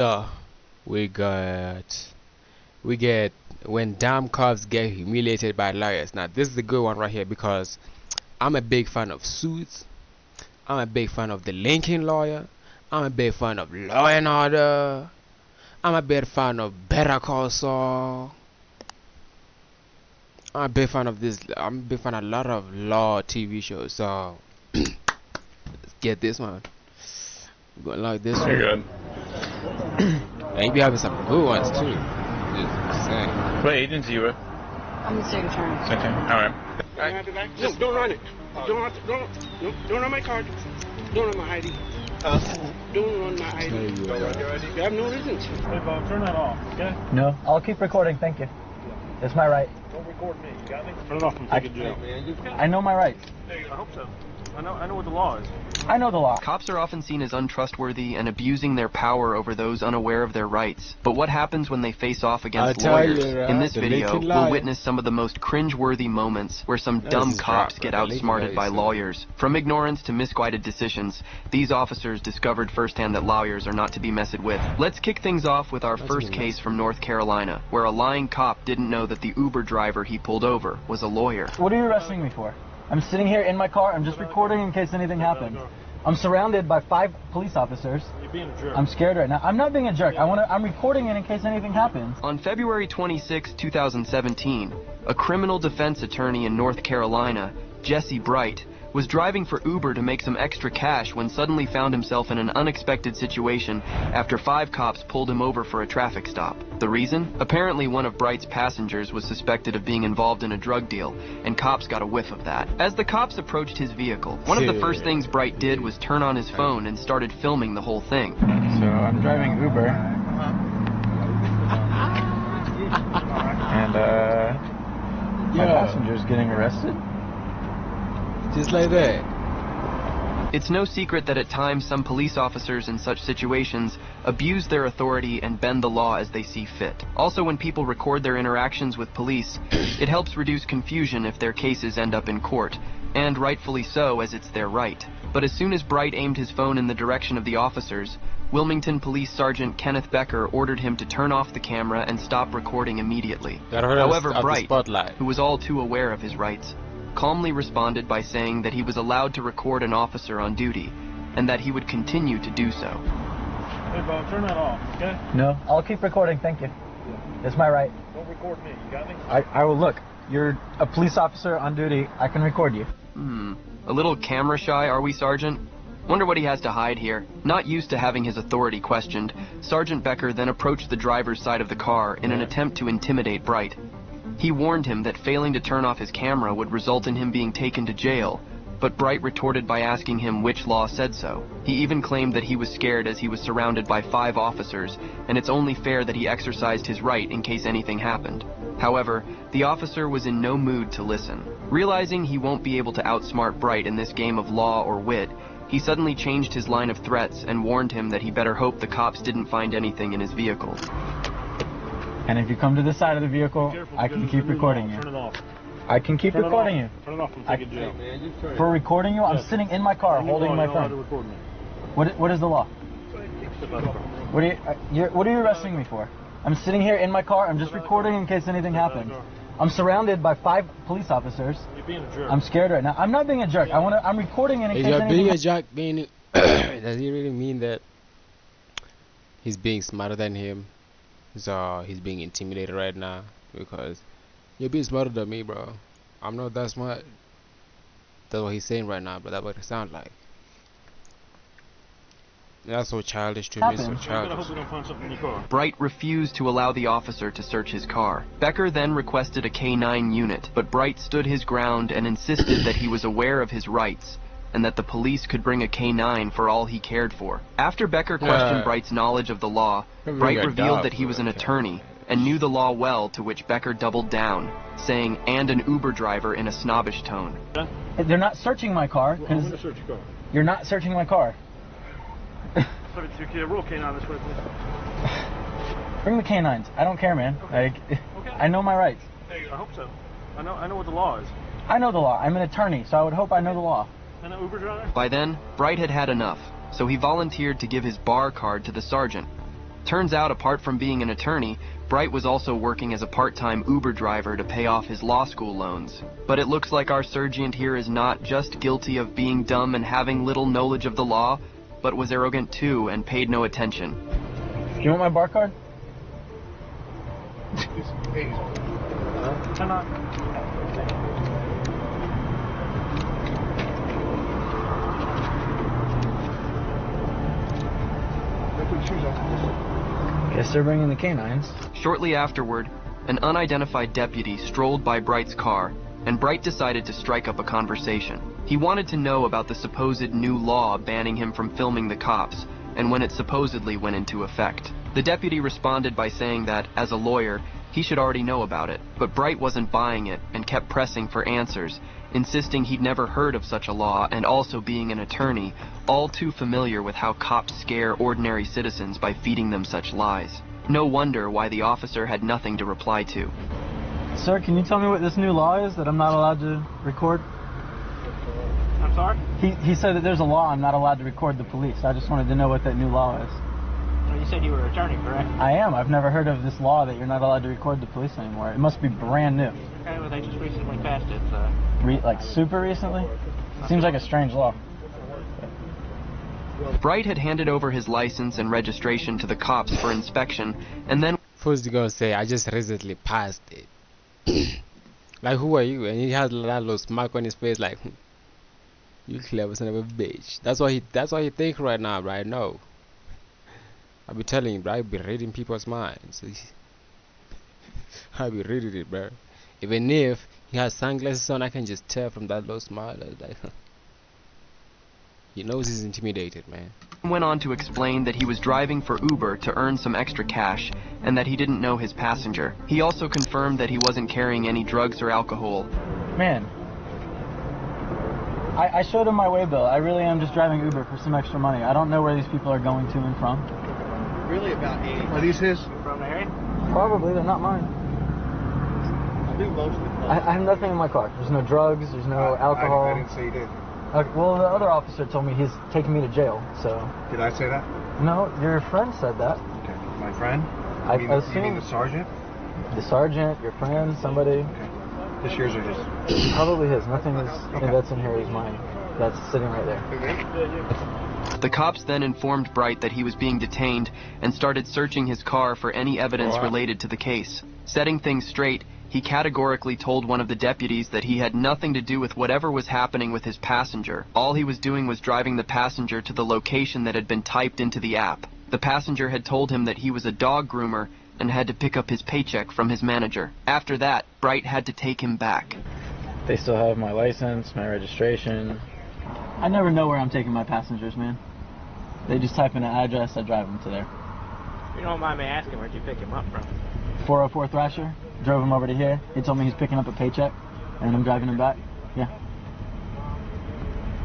Uh, we got we get when damn cops get humiliated by lawyers. Now this is the good one right here because I'm a big fan of Suits. I'm a big fan of the Lincoln Lawyer. I'm a big fan of Law and Order. I'm a big fan of Better Call Saul. I'm a big fan of this. I'm a big fan of a lot of law TV shows. So let's get this one. We're gonna like this one. You're good. And you be having some good ones too. Just saying. What agency you with? I'm the state attorney. Okay. All right. No, don't run it. Don't run my card. Don't run my ID. Don't run my ID. You have no reason to. Hey, Bob, turn that off, okay? No, I'll keep recording, thank you. It's my right. Don't record me, you got me? Turn it off and take it to jail. I know my rights. I hope so. I know what the law is. I know the law. Cops are often seen as untrustworthy and abusing their power over those unaware of their rights. But what happens when they face off against lawyers? In this video, we'll witness some of the most cringe-worthy moments where some dumb cops get outsmarted by lawyers. From ignorance to misguided decisions, these officers discovered firsthand that lawyers are not to be messed with. Let's kick things off with our first case from North Carolina, where a lying cop didn't know that the Uber driver he pulled over was a lawyer. What are you arresting me for? I'm sitting here in my car. I'm just recording in case anything happens. I'm surrounded by 5 police officers. You're being a jerk. I'm scared right now. I'm not being a jerk. I'm recording it in case anything happens. On February 26, 2017, a criminal defense attorney in North Carolina, Jesse Bright, was driving for Uber to make some extra cash when suddenly found himself in an unexpected situation after 5 cops pulled him over for a traffic stop. The reason? Apparently one of Bright's passengers was suspected of being involved in a drug deal, and cops got a whiff of that. As the cops approached his vehicle, one of the first things Bright did was turn on his phone and started filming the whole thing. So I'm driving Uber. And my passenger's getting arrested. Just like that. It's no secret that at times some police officers in such situations abuse their authority and bend the law as they see fit. Also, when people record their interactions with police, it helps reduce confusion if their cases end up in court, and rightfully so, as it's their right. But as soon as Bright aimed his phone in the direction of the officers, Wilmington Police Sergeant Kenneth Becker ordered him to turn off the camera and stop recording immediately. However, Bright, who was all too aware of his rights, calmly responded by saying that he was allowed to record an officer on duty, and that he would continue to do so. Hey, Bob, turn that off, okay? No, I'll keep recording, thank you. It's my right. Don't record me, you got me? I will look. You're a police officer on duty. I can record you. A little camera shy, are we, Sergeant? Wonder what he has to hide here. Not used to having his authority questioned, Sergeant Becker then approached the driver's side of the car in an attempt to intimidate Bright. He warned him that failing to turn off his camera would result in him being taken to jail, but Bright retorted by asking him which law said so. He even claimed that he was scared as he was surrounded by 5 officers, and it's only fair that he exercised his right in case anything happened. However, the officer was in no mood to listen. Realizing he won't be able to outsmart Bright in this game of law or wit, he suddenly changed his line of threats and warned him that he better hope the cops didn't find anything in his vehicle. And if you come to the side of the vehicle, I can keep recording you. Turn it off. I can keep recording you. Turn it off and take it to jail. For recording you, I'm Yes. sitting in my car holding my You know how to phone. record me. What is the law? What are you arresting me for? I'm sitting here in my car. I'm just recording in case anything happens. I'm surrounded by 5 police officers. You're being a jerk. I'm scared right now. I'm not being a jerk. I'm recording in Is case your anything being a happens. jerk being does he really mean that he's being smarter than him? So he's being intimidated right now because you're being smarter than me, bro. I'm not that smart. That's what he's saying right now, but that's what it sounds like. That's so childish to me, so I hope childish. we don't find something in your car. Bright refused to allow the officer to search his car. Becker then requested a K-9 unit, but Bright stood his ground and insisted that he was aware of his rights, and that the police could bring a K-9 for all he cared for. After Becker questioned Bright's knowledge of the law, Bright revealed that he was an attorney and knew the law well, to which Becker doubled down, saying, "and an Uber driver" in a snobbish tone. They're not searching my car. I'm going to search your car. You're not searching my car. Put it to your kid. Roll K9 this way, please. Bring the canines. I don't care, man. Like, I know my rights. Hey, I hope so. I know what the law is. I know the law. I'm an attorney, so I would hope I know the law. And an Uber driver? By then, Bright had had enough, so he volunteered to give his bar card to the sergeant. Turns out, apart from being an attorney, Bright was also working as a part-time Uber driver to pay off his law school loans. But it looks like our sergeant here is not just guilty of being dumb and having little knowledge of the law, but was arrogant too and paid no attention. Do you want my bar card? Turn on. Guess they're bringing the canines. Shortly afterward, an unidentified deputy strolled by Bright's car, and Bright decided to strike up a conversation. He wanted to know about the supposed new law banning him from filming the cops, and when it supposedly went into effect. The deputy responded by saying that, as a lawyer, he should already know about it, but Bright wasn't buying it and kept pressing for answers, insisting he'd never heard of such a law and also being an attorney, all too familiar with how cops scare ordinary citizens by feeding them such lies. No wonder why the officer had nothing to reply to. Sir, can you tell me what this new law is that I'm not allowed to record? I'm sorry? He said that there's a law I'm not allowed to record the police. I just wanted to know what that new law is. Well, you said you were an attorney, correct? I am. I've never heard of this law that you're not allowed to record the police anymore. It must be brand new. Okay, well, they just recently passed it, so... Like super recently? Seems like a strange law. Bright had handed over his license and registration to the cops for inspection, and then First you gonna say, I just recently passed it. Like, who are you? And he has that little smirk on his face like, you clever son of a bitch. That's what he think right now, right? No. I'll be telling you, bro, I'll be reading people's minds. I'll be reading it, bro. Even if he has sunglasses on, I can just tell from that little smile. Like, he knows he's intimidated, man. went on to explain that he was driving for Uber to earn some extra cash and that he didn't know his passenger. He also confirmed that he wasn't carrying any drugs or alcohol. Man, I showed him my way bill. I really am just driving Uber for some extra money. I don't know where these people are going to and from. Really about 80. Are these his? From the area? Probably, they're not mine. I do most of it. I have nothing in my car. There's no drugs, there's no alcohol. I didn't say you did. Okay, well, the other officer told me he's taking me to jail, so... Did I say that? No, your friend said that. Okay. My friend? I you mean the sergeant? The sergeant, your friend, somebody. Okay. This yours or just... Probably his. Nothing is Okay. that's in here is mine. That's sitting right there. The cops then informed Bright that he was being detained and started searching his car for any evidence related to the case. Setting things straight, he categorically told one of the deputies that he had nothing to do with whatever was happening with his passenger. All he was doing was driving the passenger to the location that had been typed into the app. The passenger had told him that he was a dog groomer and had to pick up his paycheck from his manager. After that, Bright had to take him back. They still have my license, my registration. I never know where I'm taking my passengers, man. They just type in an address, I drive them to there. You don't mind me asking, where'd you pick him up from? 404 Thrasher, drove him over to here. He told me he's picking up a paycheck, and I'm driving him back. Yeah.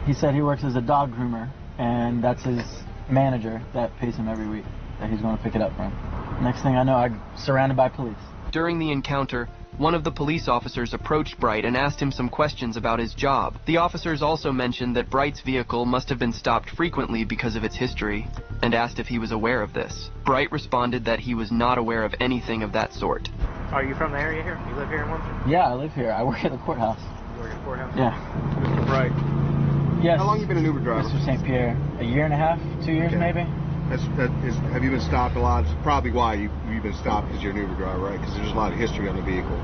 He said he works as a dog groomer, and that's his manager that pays him every week that he's going to pick it up from. Next thing I know, I'm surrounded by police. During the encounter, one of the police officers approached Bright and asked him some questions about his job. The officers also mentioned that Bright's vehicle must have been stopped frequently because of its history, and asked if he was aware of this. Bright responded that he was not aware of anything of that sort. Are you from the area here? You live here in Wilmington? Yeah, I live here. I work at the courthouse. You work at the courthouse? Yeah. Mr. Bright. Yes. How long you been an Uber driver? Mr. St. Pierre. A year and a half? 2 years, Okay. maybe? Have you been stopped a lot? It's probably why you've been stopped because you're an Uber driver, right? Because there's a lot of history on the vehicle.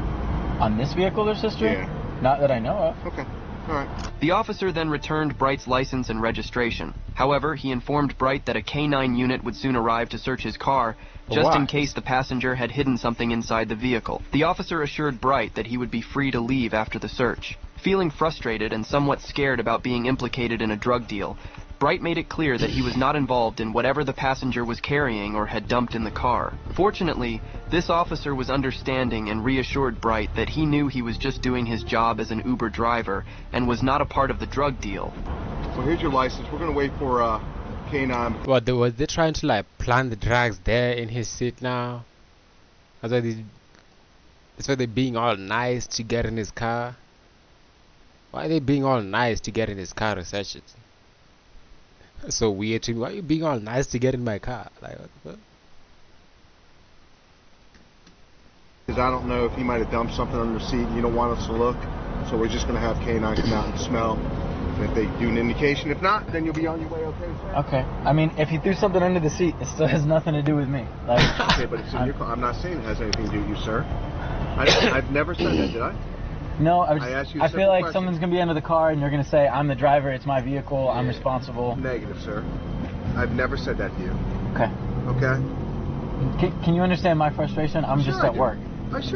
On this vehicle, there's history? Yeah. Not that I know of. Okay. All right. The officer then returned Bright's license and registration. However, he informed Bright that a K-9 unit would soon arrive to search his car, just in case the passenger had hidden something inside the vehicle. The officer assured Bright that he would be free to leave after the search. Feeling frustrated and somewhat scared about being implicated in a drug deal, Bright made it clear that he was not involved in whatever the passenger was carrying or had dumped in the car. Fortunately, this officer was understanding and reassured Bright that he knew he was just doing his job as an Uber driver and was not a part of the drug deal. So here's your license. We're going to wait for K9. What, was they trying to like plant the drugs there in his seat now? That's why they're being all nice to get in his car. Why are they being all nice to get in his car to search it? That's so weird to me. Why are you being all nice to get in my car? Like, what the fuck? I don't know if he might have dumped something under the seat and you don't want us to look. So we're just going to have K9 come out and smell. And if they do an indication, if not, then you'll be on your way, okay, sir? Okay. I mean, if he threw something under the seat, it still has nothing to do with me. Like, Okay, but it's in your car. I'm not saying it has anything to do with you, sir. I've never said that, did I? no, I asked you a I feel simple like question. someone's going to be under the car and you're going to say, I'm the driver, it's my vehicle, I'm responsible. Negative, sir. I've never said that to you. Okay. Okay? Can you understand my frustration? I'm Sure just I at do. work. I should.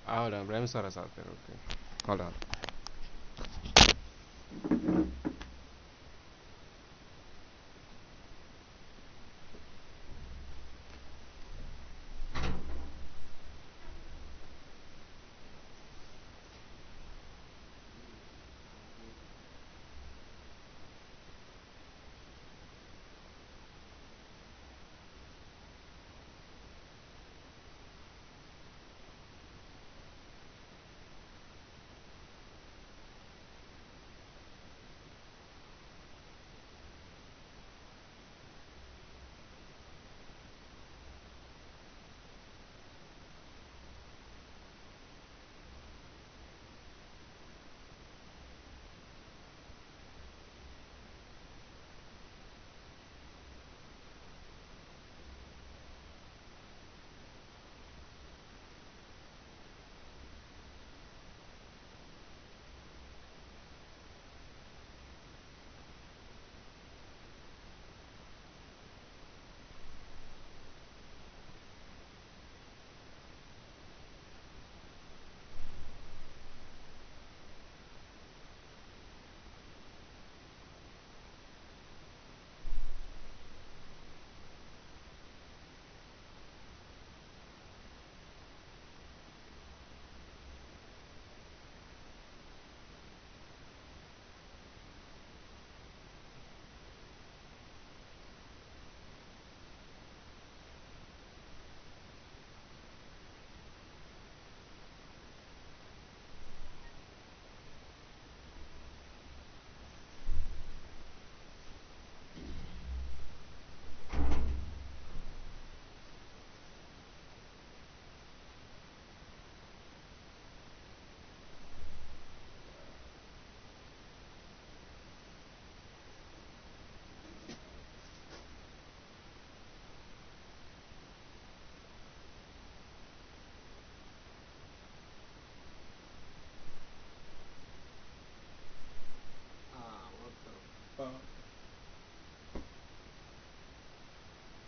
Hold on, bro. Let me sort this out there. Okay. Hold on.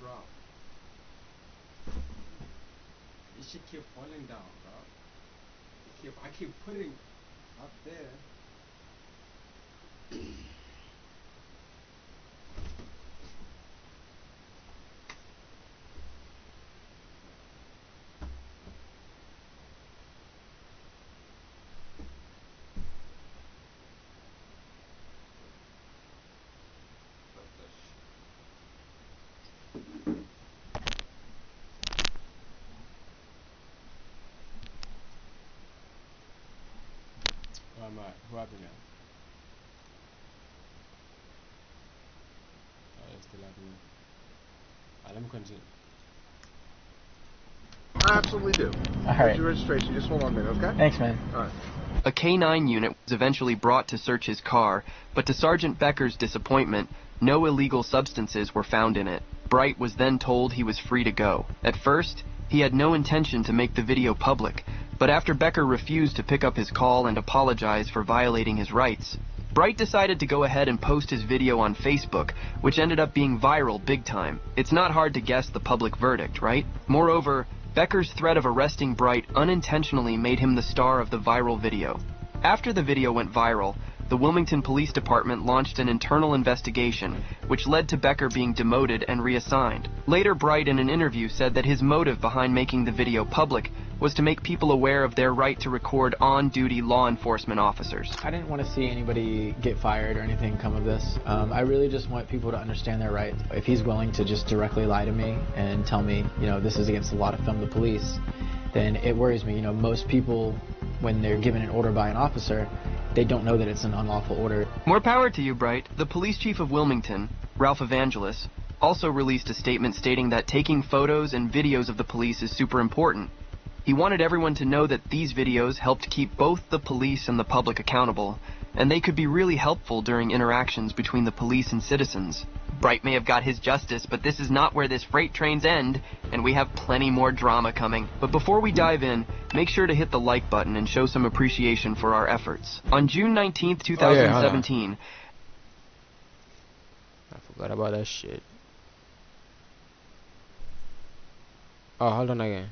Bro. This shit keep falling down, bro. I keep putting up there. Where am I? Who happened now? Oh, it's still happening. Let me continue. I absolutely do. All Here's right. your registration. Just hold on a minute, okay? Thanks, man. All right. A K9 unit was eventually brought to search his car, but to Sergeant Becker's disappointment, no illegal substances were found in it. Bright was then told he was free to go. At first, he had no intention to make the video public, but after Becker refused to pick up his call and apologize for violating his rights, Bright decided to go ahead and post his video on Facebook, which ended up being viral big time. It's not hard to guess the public verdict, right? Moreover, Becker's threat of arresting Bright unintentionally made him the star of the viral video. After the video went viral, the Wilmington Police Department launched an internal investigation, which led to Becker being demoted and reassigned. Later, Bright in an interview said that his motive behind making the video public was to make people aware of their right to record on-duty law enforcement officers. I didn't want to see anybody get fired or anything come of this. I really just want people to understand their rights. If he's willing to just directly lie to me and tell me, you know, this is against the law to film the police, then it worries me. You know, most people, when they're given an order by an officer, they don't know that it's an unlawful order. More power to you, Bright. The police chief of Wilmington, Ralph Evangelos, also released a statement stating that taking photos and videos of the police is super important. He wanted everyone to know that these videos helped keep both the police and the public accountable, and they could be really helpful during interactions between the police and citizens. Bright may have got his justice, but this is not where this freight trains end, and we have plenty more drama coming. But before we dive in, make sure to hit the like button and show some appreciation for our efforts. On June 19th, 2017... I forgot about that shit. Oh, hold on again.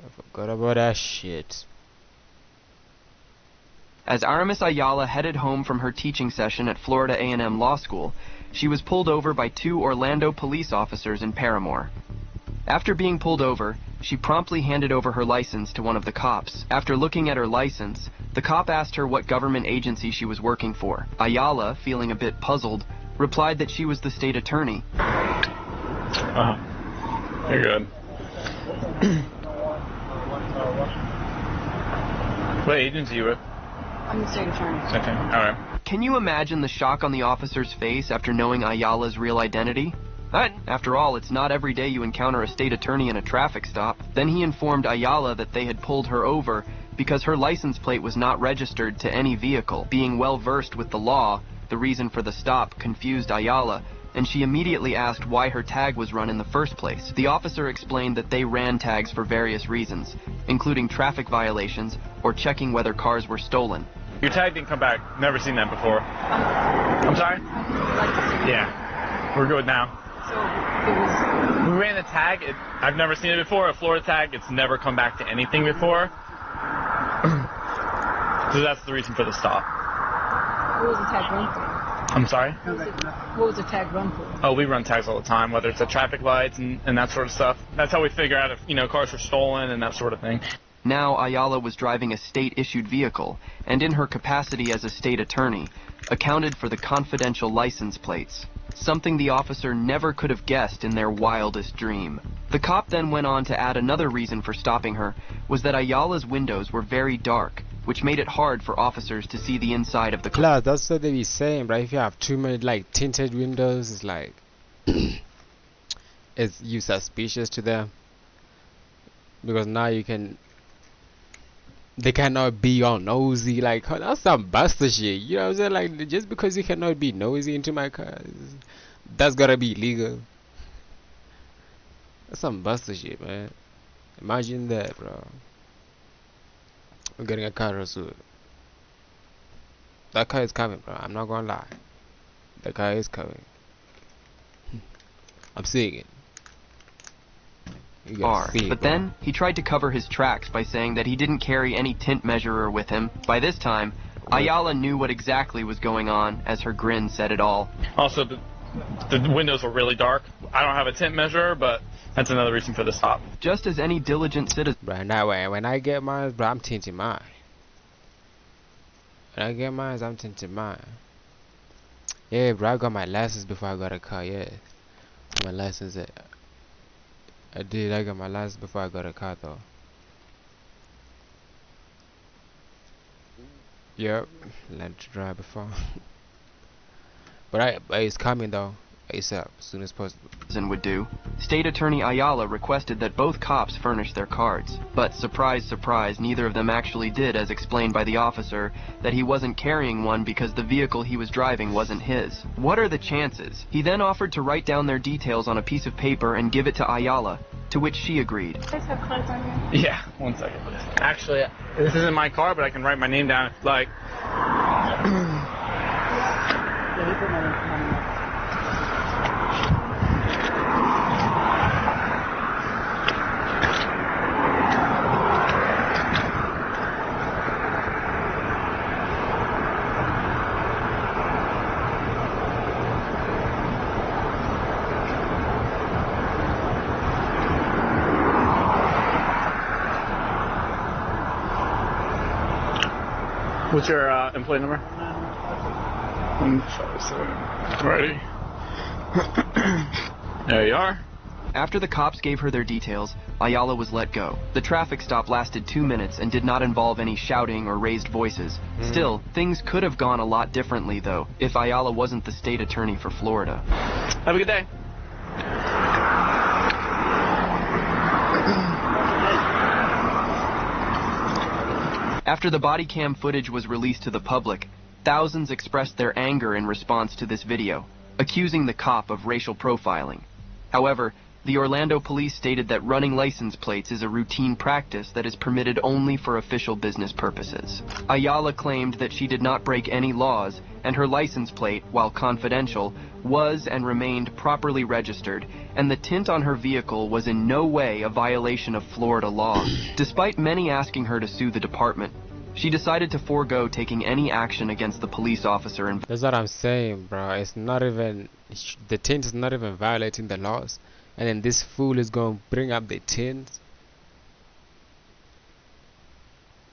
I forgot about that shit. As Aramis Ayala headed home from her teaching session at Florida A&M Law School, she was pulled over by 2 Orlando police officers in Paramore. After being pulled over, she promptly handed over her license to one of the cops. After looking at her license, the cop asked her what government agency she was working for. Ayala, feeling a bit puzzled, replied that she was the state attorney. You're good. What agency are you with? I'm the state attorney. Okay, alright. Can you imagine the shock on the officer's face after knowing Ayala's real identity? After all, it's not every day you encounter a state attorney in a traffic stop. Then he informed Ayala that they had pulled her over because her license plate was not registered to any vehicle. Being well versed with the law, the reason for the stop confused Ayala, and she immediately asked why her tag was run in the first place. The officer explained that they ran tags for various reasons, including traffic violations or checking whether cars were stolen. Your tag didn't come back. Never seen that before. I'm sorry? Yeah. We're good now. We ran the tag. I've never seen it before. A Florida tag, it's never come back to anything before. So that's the reason for the stop. What was the tag run for? I'm sorry? What was the tag run for? Oh, we run tags all the time, whether it's at traffic lights and that sort of stuff. That's how we figure out if, cars are stolen and that sort of thing. Now Ayala was driving a state-issued vehicle, and in her capacity as a state attorney, accounted for the confidential license plates. Something the officer never could have guessed in their wildest dream. The cop then went on to add another reason for stopping her was that Ayala's windows were very dark, which made it hard for officers to see the inside of the car. Plus, that's what they be saying, right? If you have too many tinted windows, it's like it's you suspicious to them because now they cannot be all nosy. Like, oh, that's some buster shit. You know what I'm saying? Like, just because you cannot be nosy into my car, that's gotta be illegal. That's some buster shit, man. Imagine that, bro. I'm getting a car soon. That car is coming, bro. I'm not gonna lie. The car is coming. I'm seeing it. But then he tried to cover his tracks by saying that he didn't carry any tint measurer with him. By this time, Ayala knew what exactly was going on, as her grin said it all. Also, the windows were really dark. I don't have a tint measurer, but that's another reason for the stop. Just as any diligent citizen... Bro, now when I get mine, bro, I'm tinting mine. When I get mine, I'm tinting mine. Yeah, bro, I got my license before I got a car, yeah. My license, I got my license before I got a car, though. Yep, learned to drive before. But it's coming, though. ASAP, as soon as possible. ...would do. State Attorney Ayala requested that both cops furnish their cards. But surprise, surprise, neither of them actually did, as explained by the officer, that he wasn't carrying one because the vehicle he was driving wasn't his. What are the chances? He then offered to write down their details on a piece of paper and give it to Ayala, to which she agreed. You guys have cards on you? Yeah, 1 second. Actually, this isn't my car, but I can write my name down if like... Yeah, he put my name. What's your employee number? Ready? There you are. After the cops gave her their details, Ayala was let go. The traffic stop lasted 2 minutes and did not involve any shouting or raised voices. Still, things could have gone a lot differently, though, if Ayala wasn't the state attorney for Florida. Have a good day. After the body cam footage was released to the public, thousands expressed their anger in response to this video, accusing the cop of racial profiling. However, the Orlando police stated that running license plates is a routine practice that is permitted only for official business purposes. Ayala claimed that she did not break any laws, and her license plate, while confidential, was and remained properly registered, and the tint on her vehicle was in no way a violation of Florida law. Despite many asking her to sue the department, she decided to forego taking any action against the police officer. That's what I'm saying, bro. It's not even, the tint is not even violating the laws. And then this fool is going to bring up the tint.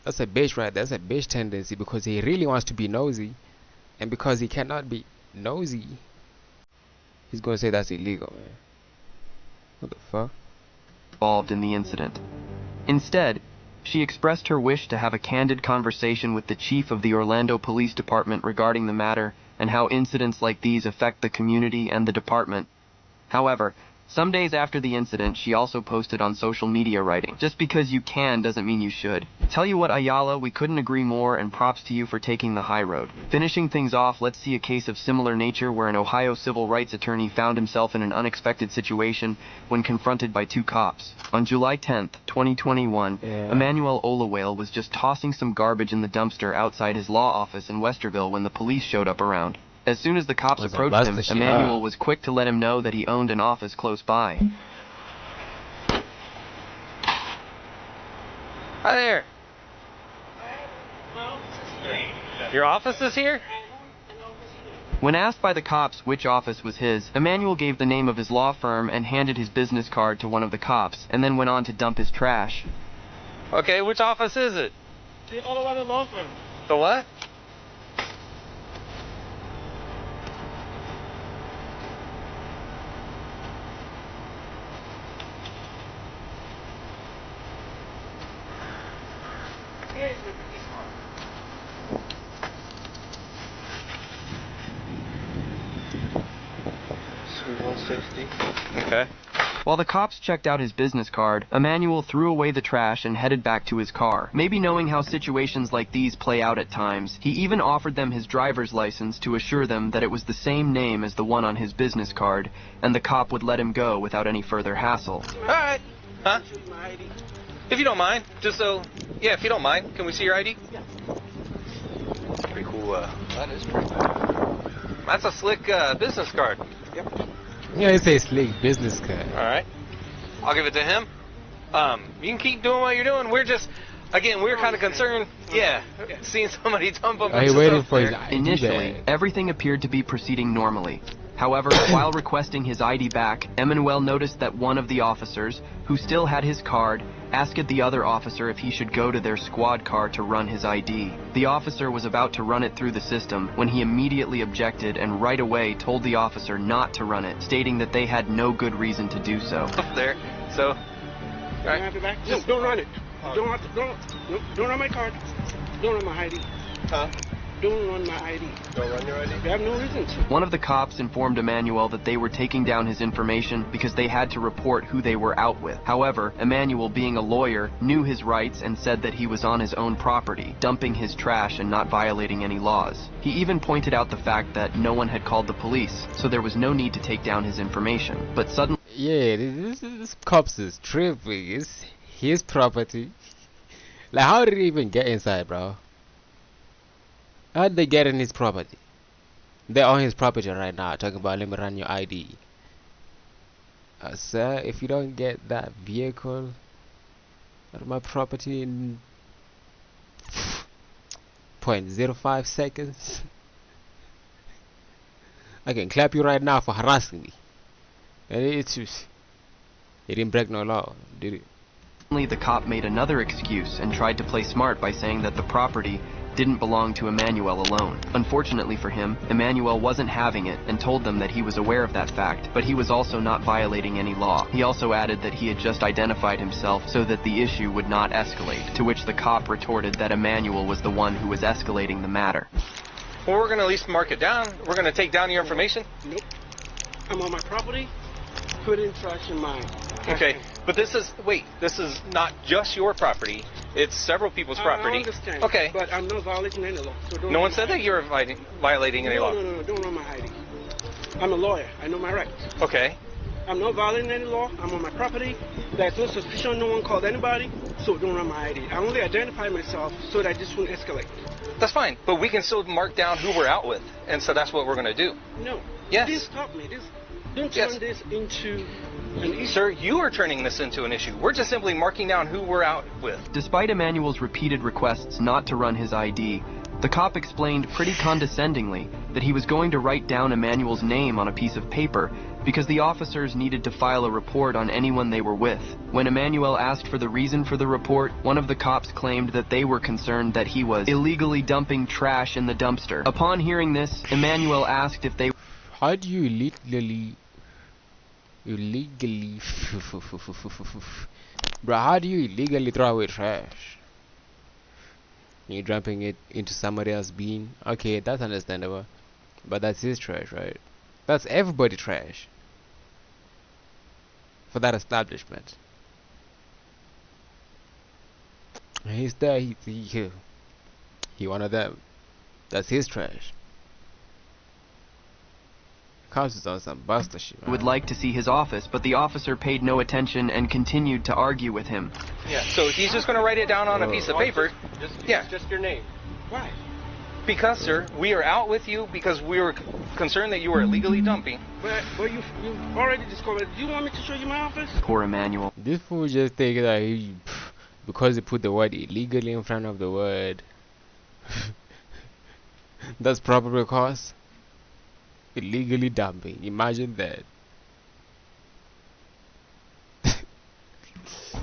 That's a bitch, right? That's a bitch tendency, because he really wants to be nosy. And because he cannot be nosy, he's going to say that's illegal, man. What the fuck? Involved in the incident. Instead, she expressed her wish to have a candid conversation with the chief of the Orlando Police Department regarding the matter and how incidents like these affect the community and the department. However, some days after the incident, she also posted on social media writing, "Just because you can doesn't mean you should. Tell you what, Ayala, we couldn't agree more, and props to you for taking the high road." Finishing things off, let's see a case of similar nature where an Ohio civil rights attorney found himself in an unexpected situation when confronted by two cops. On July 10th, 2021, Emmanuel Olawale was just tossing some garbage in the dumpster outside his law office in Westerville when the police showed up around. As soon as the cops approached him, Emmanuel was quick to let him know that he owned an office close by. Hi there. Your office is here? When asked by the cops which office was his, Emmanuel gave the name of his law firm and handed his business card to one of the cops, and then went on to dump his trash. Okay, which office is it? The Olawale law firm. The what? Okay. While the cops checked out his business card, Emmanuel threw away the trash and headed back to his car. Maybe knowing how situations like these play out at times, he even offered them his driver's license to assure them that it was the same name as the one on his business card, and the cop would let him go without any further hassle. Alright. Huh? If you don't mind, just so... Yeah, if you don't mind, can we see your ID? Yeah. Pretty cool, that is pretty cool. That's a slick, business card. Yep. Yeah, it's a sleek business card. Alright. I'll give it to him. You can keep doing what you're doing. We're just... Again, we're kind of concerned, seeing somebody dump up Are you waiting for his ID Initially, back? everything appeared to be proceeding normally. However, while requesting his ID back, Emmanuel noticed that one of the officers, who still had his card, asked the other officer if he should go to their squad car to run his ID. The officer was about to run it through the system when he immediately objected and right away told the officer not to run it, stating that they had no good reason to do so. Up there, so... Right. Have it back? No, don't run it. Don't run my card. Don't run my ID. Huh? Don't run my ID. Don't run your ID? You have no reason to. One of the cops informed Emmanuel that they were taking down his information because they had to report who they were out with. However, Emmanuel, being a lawyer, knew his rights and said that he was on his own property, dumping his trash and not violating any laws. He even pointed out the fact that no one had called the police, so there was no need to take down his information. But suddenly... Yeah, this cops is tripping. It's his property. Like, how did he even get inside, bro? How did they get in his property? They're on his property right now, talking about let me run your ID. Sir, if you don't get that vehicle out of my property in 0.05 seconds, I can clap you right now for harassing me. And it's just, he didn't break no law, did he? The cop made another excuse and tried to play smart by saying that the property didn't belong to Emmanuel alone. Unfortunately for him, Emmanuel wasn't having it and told them that he was aware of that fact, but he was also not violating any law. He also added that he had just identified himself so that the issue would not escalate, to which the cop retorted that Emmanuel was the one who was escalating the matter. Well, we're going to at least mark it down. We're going to take down your information. Nope. I'm on my property. putting trash in mine. Okay, but this is not just your property. It's several people's property. I understand. Okay. But I'm not violating any law. So don't No run one my said that ID. you're violating any law. No, don't run my ID. I'm a lawyer. I know my rights. Okay. I'm not violating any law. I'm on my property. There's no suspicion. No one called anybody. So don't run my ID. I only identify myself so that this won't escalate. That's fine, but we can still mark down who we're out with, and so that's what we're going to do. No. Yes. Please stop me. Don't Yes. turn this into an issue. Sir, you are turning this into an issue. We're just simply marking down who we're out with. Despite Emmanuel's repeated requests not to run his ID, the cop explained pretty condescendingly that he was going to write down Emmanuel's name on a piece of paper because the officers needed to file a report on anyone they were with. When Emmanuel asked for the reason for the report, one of the cops claimed that they were concerned that he was illegally dumping trash in the dumpster. Upon hearing this, Emmanuel asked if they... How do you illegally bro, how do you illegally throw away trash? You're dumping it into somebody else's bin. Okay, that's understandable, but that's his trash, right? That's everybody trash for that establishment. He's there. He one of them. That's his trash. Cops is on some buster shit, man. would like to see his office, but the officer paid no attention and continued to argue with him. Yeah, so he's just going to write it down on a piece of paper. Just your name. Why? Because, sir, we are out with you because we were concerned that you were illegally dumping. But you already discovered. Do you want me to show you my office? Poor Emmanuel. This fool just think that because he put the word illegally in front of the word, that's probable cause. Illegally dumping. Imagine that.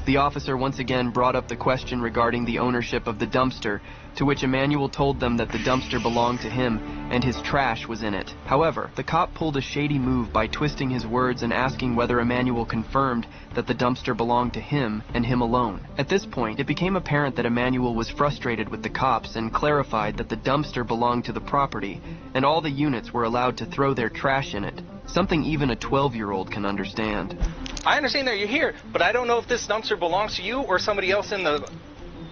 The officer once again brought up the question regarding the ownership of the dumpster, to which Emmanuel told them that the dumpster belonged to him and his trash was in it. However, the cop pulled a shady move by twisting his words and asking whether Emmanuel confirmed that the dumpster belonged to him and him alone. At this point, it became apparent that Emmanuel was frustrated with the cops and clarified that the dumpster belonged to the property and all the units were allowed to throw their trash in it, something even a 12-year-old can understand. I understand that you're here, but I don't know if this dumpster belongs to you or somebody else in the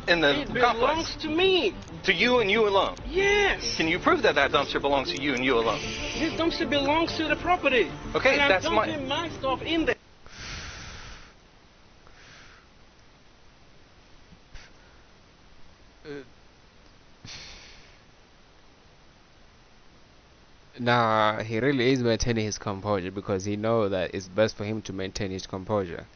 It belongs complex. to me. To you and you alone. Yes. Can you prove that that dumpster belongs to you and you alone? This dumpster belongs to the property. Okay, and that's I'm dumping my stuff in there. Nah, he really is maintaining his composure because he knows that it's best for him to maintain his composure.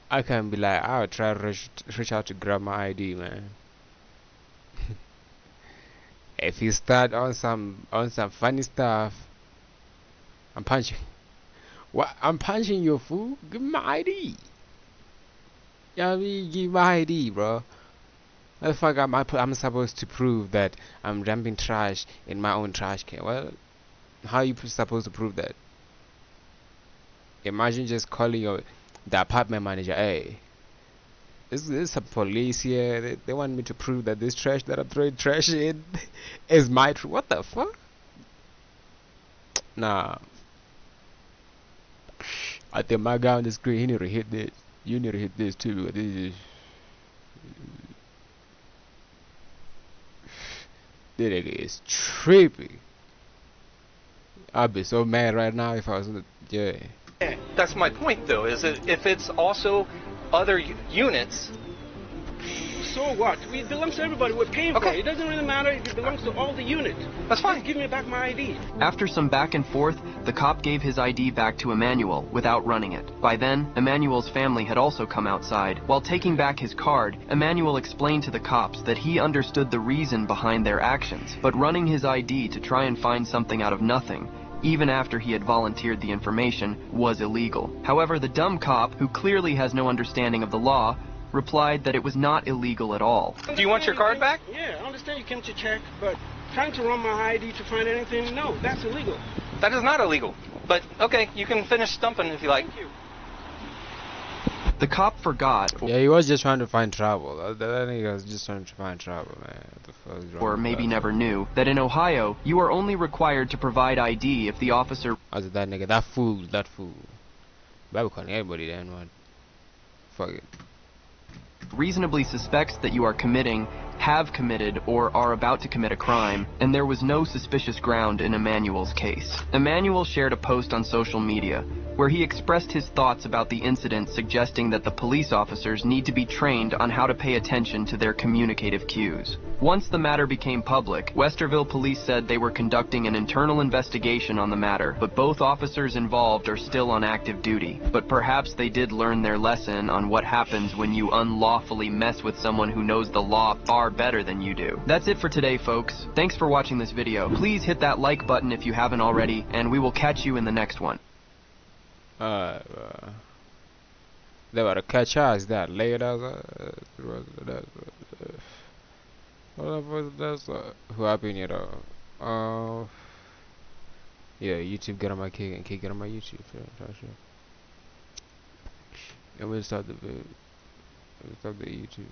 I can be like, I'll try to reach out to grab my ID, man. If he start on some funny stuff, I'm punching. What? I'm punching your fool? Give me my ID. You know what I mean? Give me my ID, bro. How the fuck I'm supposed to prove that I'm dumping trash in my own trash can? Well, how are you supposed to prove that? Imagine just calling the apartment manager, hey, there's some police here. They want me to prove that this trash that I'm throwing trash in is my what the fuck? Nah. I think my guy on the screen, he need to hit this. You need to hit this too. This is... This nigga is trippy. I'd be so mad right now if I was in the... Yeah. That's my point, though, is that if it's also other units... So what? It belongs to everybody. We're paying for it. It doesn't really matter if it belongs to all the units. That's fine. Just give me back my ID. After some back and forth, the cop gave his ID back to Emmanuel without running it. By then, Emmanuel's family had also come outside. While taking back his card, Emmanuel explained to the cops that he understood the reason behind their actions, but running his ID to try and find something out of nothing, even after he had volunteered the information, was illegal. However, the dumb cop, who clearly has no understanding of the law, replied that it was not illegal at all. Do you want your card back? Yeah, I understand you came to check, but trying to run my ID to find anything, no, that's illegal. That is not illegal. But, okay, you can finish stumping if you like. Thank you. The cop forgot, Yeah, he was just trying to find trouble. That nigga was just trying to find trouble, man. What the fuck is wrong or with maybe that? never knew, that in Ohio, you are only required to provide ID if the officer I was that nigga, that fool. Bible calling everybody then, man. Fuck it. reasonably suspects that you are committing, have committed, or are about to commit a crime, and there was no suspicious ground in Emmanuel's case. Emmanuel shared a post on social media where he expressed his thoughts about the incident, suggesting that the police officers need to be trained on how to pay attention to their communicative cues. Once the matter became public, Westerville police said they were conducting an internal investigation on the matter, but both officers involved are still on active duty. But perhaps they did learn their lesson on what happens when you unlawfully mess with someone who knows the law far better than you do. That's it for today, folks. Thanks for watching this video. Please hit that like button if you haven't already, and we will catch you in the next one. They were to catch us that later. Who happy you know? Yeah, YouTube get on my kick and kick get on my YouTube. Sure. And we'll start the YouTube.